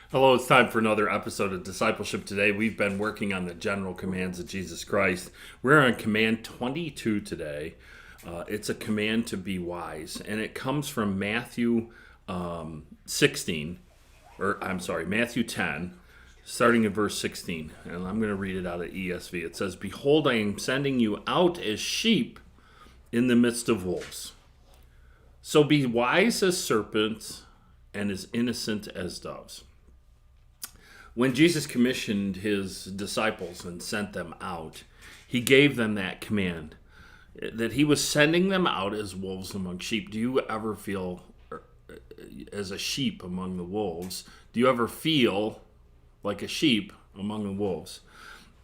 Hello, it's time for another episode of Discipleship today. We've been working on the general commands of Jesus Christ. We're on command 22 today. It's a command to be wise, and it comes from Matthew Matthew 10, starting in verse 16. And I'm going to read it out of ESV. It says, "Behold, I am sending you out as sheep in the midst of wolves. So be wise as serpents and as innocent as doves." When Jesus commissioned his disciples and sent them out, he gave them that command, that he was sending them out as wolves among sheep. Do you ever feel as a sheep among the wolves? Do you ever feel like a sheep among the wolves?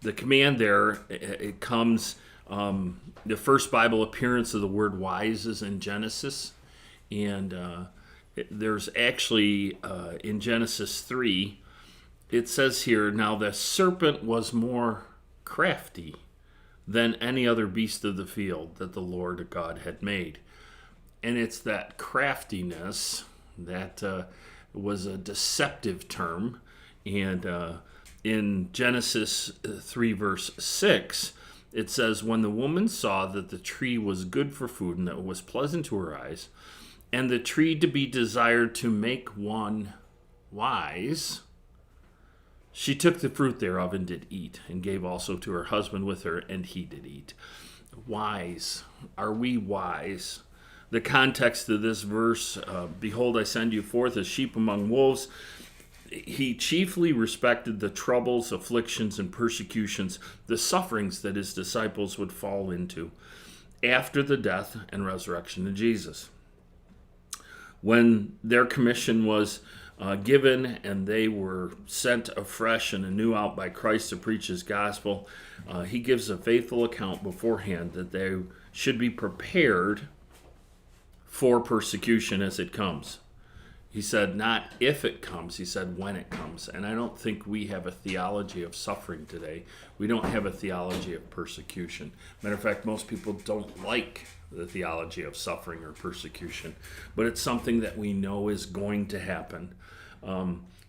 The command there, it comes, the first Bible appearance of the word wise is in Genesis. And there's actually, in Genesis 3, it says here, "Now the serpent was more crafty than any other beast of the field that the Lord God had made." And it's that craftiness that was a deceptive term. And in Genesis 3 verse 6, it says, "When the woman saw that the tree was good for food and that it was pleasant to her eyes, and the tree to be desired to make one wise, she took the fruit thereof and did eat, and gave also to her husband with her, and he did eat." Wise. Are we wise? The context of this verse, "Behold, I send you forth as sheep among wolves." He chiefly respected the troubles, afflictions, and persecutions, the sufferings that his disciples would fall into after the death and resurrection of Jesus. When their commission was given and they were sent afresh and anew out by Christ to preach his gospel, he gives a faithful account beforehand that they should be prepared for persecution as it comes. He said not if it comes, he said when it comes. And I don't think we have a theology of suffering today. We don't have a theology of persecution. Matter of fact, most people don't like the theology of suffering or persecution, but it's something that we know is going to happen.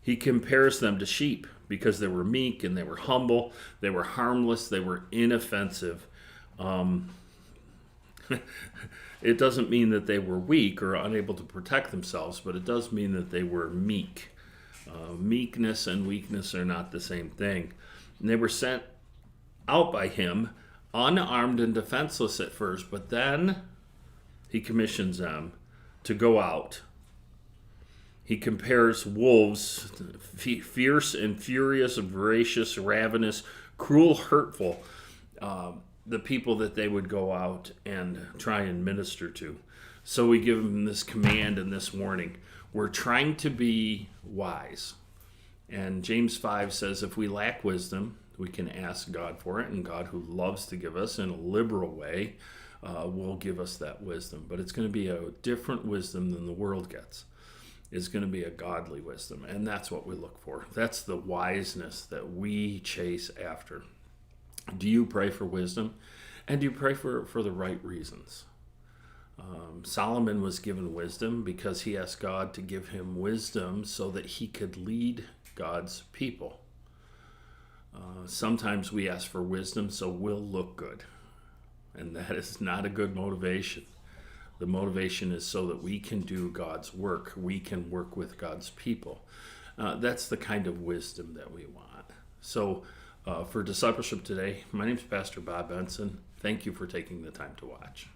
He compares them to sheep because they were meek and they were humble, they were harmless, they were inoffensive. It doesn't mean that they were weak or unable to protect themselves, but it does mean that they were meek. Meekness and weakness are not the same thing. And they were sent out by him, unarmed and defenseless at first, but then he commissions them to go out. He compares wolves, fierce and furious, voracious, ravenous, cruel, hurtful, the people that they would go out and try and minister to. So we give them this command and this warning. We're trying to be wise. And James 5 says if we lack wisdom, we can ask God for it, and God, who loves to give us in a liberal way, will give us that wisdom. But it's going to be a different wisdom than the world gets. It's going to be a godly wisdom, and that's what we look for. That's the wiseness that we chase after. Do you pray for wisdom? And do you pray for the right reasons? Solomon was given wisdom because he asked God to give him wisdom so that he could lead God's people. Sometimes we ask for wisdom so we'll look good, and that is not a good motivation. The motivation is so that we can do God's work. We can work with God's people. That's the kind of wisdom that we want. So for Discipleship today, my name is Pastor Bob Benson. Thank you for taking the time to watch.